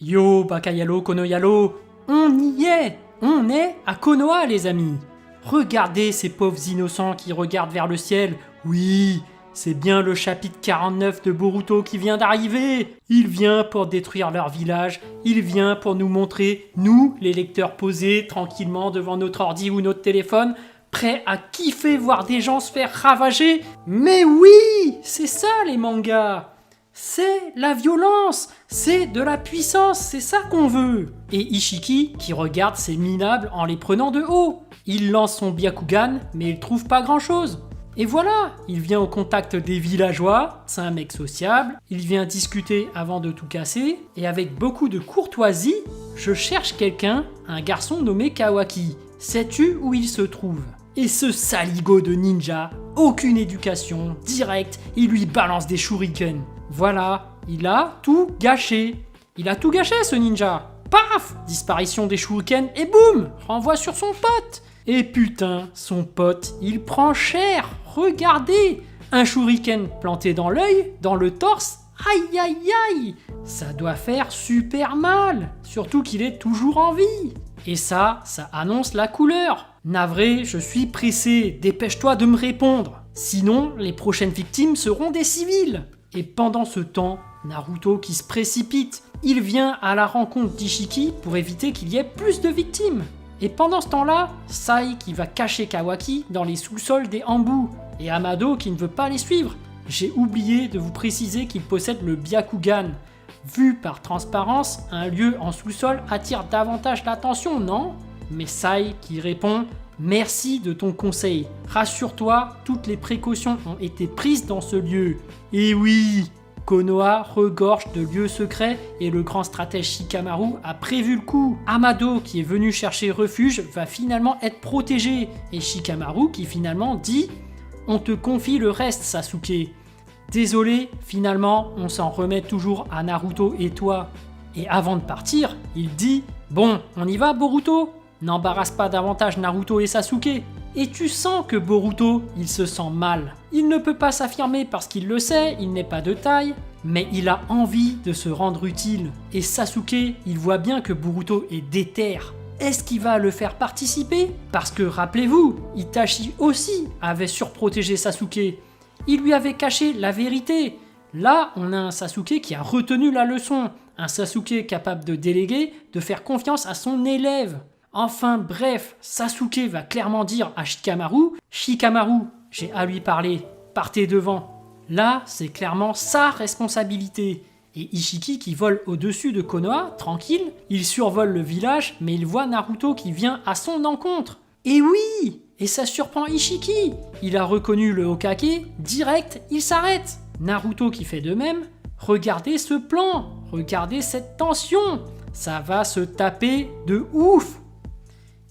Yo, Bakayalo, Konoyalo, on y est! On est à Konoha, les amis! Regardez ces pauvres innocents qui regardent vers le ciel. Oui, c'est bien le chapitre 49 de Boruto qui vient d'arriver. Il vient pour détruire leur village. Il vient pour nous montrer, nous, les lecteurs posés tranquillement devant notre ordi ou notre téléphone, prêts à kiffer voir des gens se faire ravager. Mais oui, c'est ça les mangas. C'est la violence, c'est de la puissance, c'est ça qu'on veut. Et Ishiki qui regarde ces minables en les prenant de haut. Il lance son Byakugan, mais il trouve pas grand chose. Et voilà, il vient au contact des villageois, c'est un mec sociable, il vient discuter avant de tout casser, et avec beaucoup de courtoisie, je cherche quelqu'un, un garçon nommé Kawaki. Sais-tu où il se trouve? Et ce saligo de ninja, aucune éducation, direct, il lui balance des shurikens. Voilà, il a tout gâché. Il a tout gâché ce ninja. Paf! Disparition des shurikens et boum! Renvoi sur son pote. Et putain, son pote, il prend cher. Regardez! Un shuriken planté dans l'œil, dans le torse. Aïe aïe aïe! Ça doit faire super mal. Surtout qu'il est toujours en vie. Et ça annonce la couleur. Navré, je suis pressé. Dépêche-toi de me répondre. Sinon, les prochaines victimes seront des civils. Et pendant ce temps, Naruto qui se précipite, il vient à la rencontre d'Ishiki pour éviter qu'il y ait plus de victimes. Et pendant ce temps-là, Sai qui va cacher Kawaki dans les sous-sols des embouts, et Amado qui ne veut pas les suivre. J'ai oublié de vous préciser qu'il possède le Byakugan. Vu par transparence, un lieu en sous-sol attire davantage l'attention, non? Mais Sai qui répond « Merci de ton conseil. Rassure-toi, toutes les précautions ont été prises dans ce lieu. » Et oui, Konoha regorge de lieux secrets et le grand stratège Shikamaru a prévu le coup. Amado, qui est venu chercher refuge, va finalement être protégé. Et Shikamaru qui finalement dit « On te confie le reste, Sasuke. » Désolé, finalement, on s'en remet toujours à Naruto et toi. Et avant de partir, il dit « Bon, on y va, Boruto ? N'embarrasse pas davantage Naruto et Sasuke. » Et tu sens que Boruto, il se sent mal. Il ne peut pas s'affirmer parce qu'il le sait, il n'est pas de taille, mais il a envie de se rendre utile. Et Sasuke, il voit bien que Boruto est déter. Est-ce qu'il va le faire participer? Parce que rappelez-vous, Itachi aussi avait surprotégé Sasuke. Il lui avait caché la vérité. Là, on a un Sasuke qui a retenu la leçon. Un Sasuke capable de déléguer, de faire confiance à son élève. Enfin bref, Sasuke va clairement dire à Shikamaru « Shikamaru, j'ai à lui parler, partez devant ». Là, c'est clairement sa responsabilité. Et Ishiki qui vole au-dessus de Konoha, tranquille, il survole le village, mais il voit Naruto qui vient à son encontre. Et oui! Et ça surprend Ishiki. Il a reconnu le Hokage, direct, il s'arrête. Naruto qui fait de même. Regardez ce plan, regardez cette tension. Ça va se taper de ouf.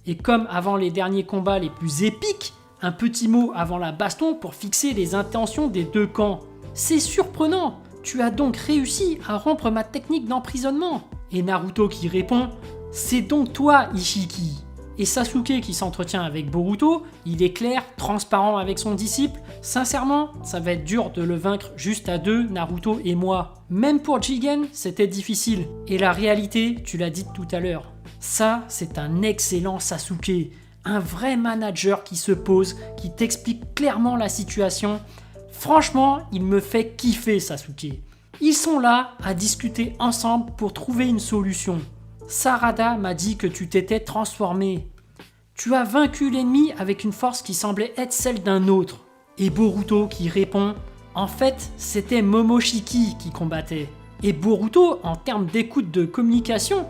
Et comme avant les derniers combats les plus épiques, un petit mot avant la baston pour fixer les intentions des deux camps. C'est surprenant, tu as donc réussi à rompre ma technique d'emprisonnement. Et Naruto qui répond, c'est donc toi Ishiki. Et Sasuke qui s'entretient avec Boruto, il est clair, transparent avec son disciple. Sincèrement, ça va être dur de le vaincre juste à deux, Naruto et moi. Même pour Jigen, c'était difficile. Et la réalité, tu l'as dit tout à l'heure. Ça, c'est un excellent Sasuke. Un vrai manager qui se pose, qui t'explique clairement la situation. Franchement, il me fait kiffer Sasuke. Ils sont là à discuter ensemble pour trouver une solution. Sarada m'a dit que tu t'étais transformé. Tu as vaincu l'ennemi avec une force qui semblait être celle d'un autre. Et Boruto qui répond, en fait, c'était Momoshiki qui combattait. Et Boruto, en termes d'écoute de communication,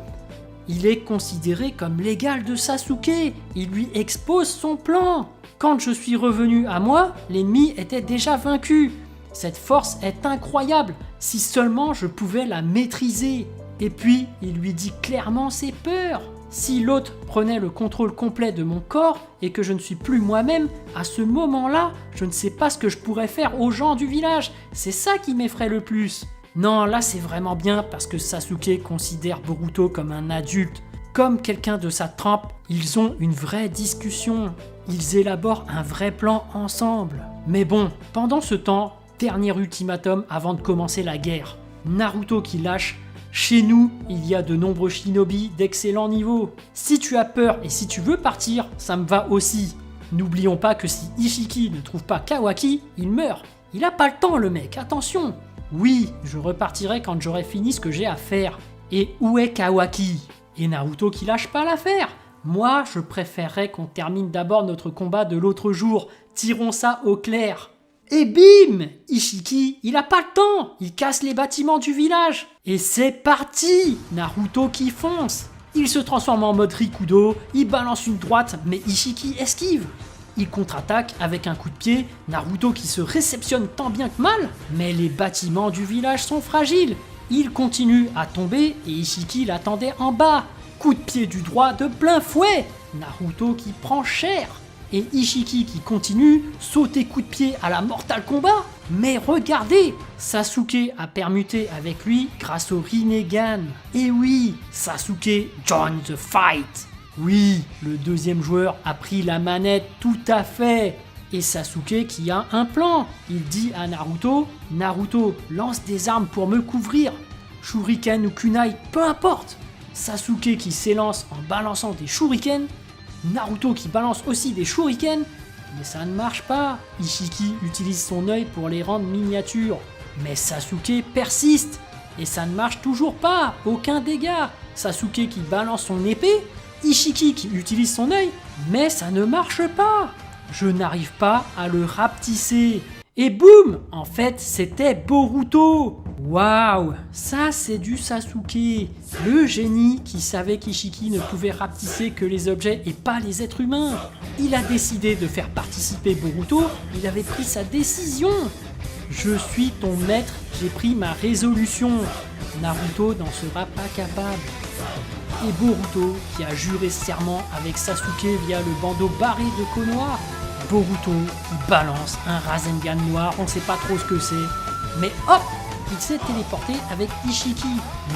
il est considéré comme l'égal de Sasuke. Il lui expose son plan. Quand je suis revenu à moi, l'ennemi était déjà vaincu. Cette force est incroyable. Si seulement je pouvais la maîtriser. Et puis, il lui dit clairement ses peurs. Si l'autre prenait le contrôle complet de mon corps et que je ne suis plus moi-même, à ce moment-là, je ne sais pas ce que je pourrais faire aux gens du village. C'est ça qui m'effraie le plus. Non, là c'est vraiment bien parce que Sasuke considère Boruto comme un adulte, comme quelqu'un de sa trempe. Ils ont une vraie discussion. Ils élaborent un vrai plan ensemble. Mais bon, pendant ce temps, dernier ultimatum avant de commencer la guerre. Naruto qui lâche Chez nous, il y a de nombreux shinobi d'excellent niveau. Si tu as peur et si tu veux partir, ça me va aussi. N'oublions pas que si Ishiki ne trouve pas Kawaki, il meurt. Il a pas le temps le mec, attention. Oui, je repartirai quand j'aurai fini ce que j'ai à faire. Et où est Kawaki? Et Naruto qui lâche pas l'affaire. Moi, je préférerais qu'on termine d'abord notre combat de l'autre jour. Tirons ça au clair. Et bim! Ishiki, il a pas le temps. Il casse les bâtiments du village. Et c'est parti! Naruto qui fonce. Il se transforme en mode Rikudo, il balance une droite, mais Ishiki esquive. Il contre-attaque avec un coup de pied, Naruto qui se réceptionne tant bien que mal, mais les bâtiments du village sont fragiles. Il continue à tomber et Ishiki l'attendait en bas. Coup de pied du droit de plein fouet, Naruto qui prend cher. Et Ishiki qui continue, sauter coup de pied à la Mortal Kombat. Mais regardez, Sasuke a permuté avec lui grâce au Rinnegan. Et oui, Sasuke join the fight. Oui, le deuxième joueur a pris la manette tout à fait. Et Sasuke qui a un plan. Il dit à Naruto, Naruto, lance des armes pour me couvrir. Shuriken ou kunai, peu importe. Sasuke qui s'élance en balançant des shurikens. Naruto qui balance aussi des shurikens, mais ça ne marche pas. Ishiki utilise son œil pour les rendre miniatures, mais Sasuke persiste, et ça ne marche toujours pas, aucun dégât. Sasuke qui balance son épée, Ishiki qui utilise son œil, mais ça ne marche pas. Je n'arrive pas à le rapetisser. Et boum! En fait, c'était Boruto. Waouh! Ça, c'est du Sasuke. Le génie qui savait qu'Ishiki ne pouvait rapetisser que les objets et pas les êtres humains. Il a décidé de faire participer Boruto. Il avait pris sa décision. Je suis ton maître, j'ai pris ma résolution. Naruto n'en sera pas capable. Et Boruto, qui a juré serment avec Sasuke via le bandeau barré de Konoha. Boruto qui balance un Rasengan noir, on sait pas trop ce que c'est, mais hop, il s'est téléporté avec Ishiki.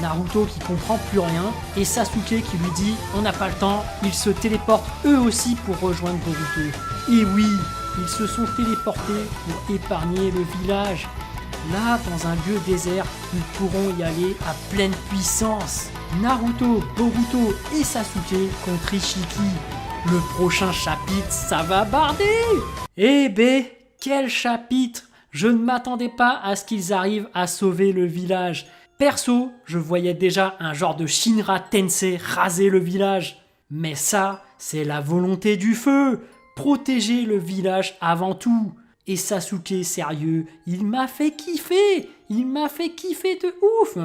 Naruto qui comprend plus rien et Sasuke qui lui dit on n'a pas le temps, ils se téléportent eux aussi pour rejoindre Boruto. Et oui, ils se sont téléportés pour épargner le village. Là, dans un lieu désert, ils pourront y aller à pleine puissance. Naruto, Boruto et Sasuke contre Ishiki. Le prochain chapitre, ça va barder! Eh ben, quel chapitre! Je ne m'attendais pas à ce qu'ils arrivent à sauver le village. Perso, je voyais déjà un genre de Shinra Tensei raser le village. Mais ça, c'est la volonté du feu! Protéger le village avant tout! Et Sasuke, sérieux, il m'a fait kiffer! Il m'a fait kiffer de ouf!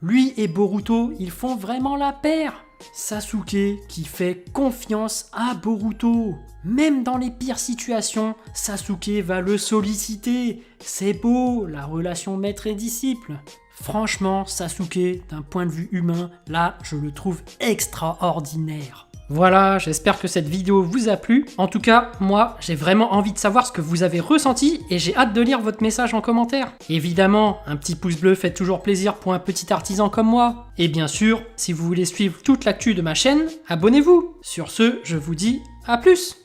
Lui et Boruto, ils font vraiment la paire! Sasuke qui fait confiance à Boruto. Même dans les pires situations, Sasuke va le solliciter. C'est beau, la relation maître et disciple. Franchement, Sasuke, d'un point de vue humain, là, je le trouve extraordinaire. Voilà, j'espère que cette vidéo vous a plu. En tout cas, moi, j'ai vraiment envie de savoir ce que vous avez ressenti et j'ai hâte de lire votre message en commentaire. Évidemment, un petit pouce bleu fait toujours plaisir pour un petit artisan comme moi. Et bien sûr, si vous voulez suivre toute l'actu de ma chaîne, abonnez-vous. Sur ce, je vous dis à plus.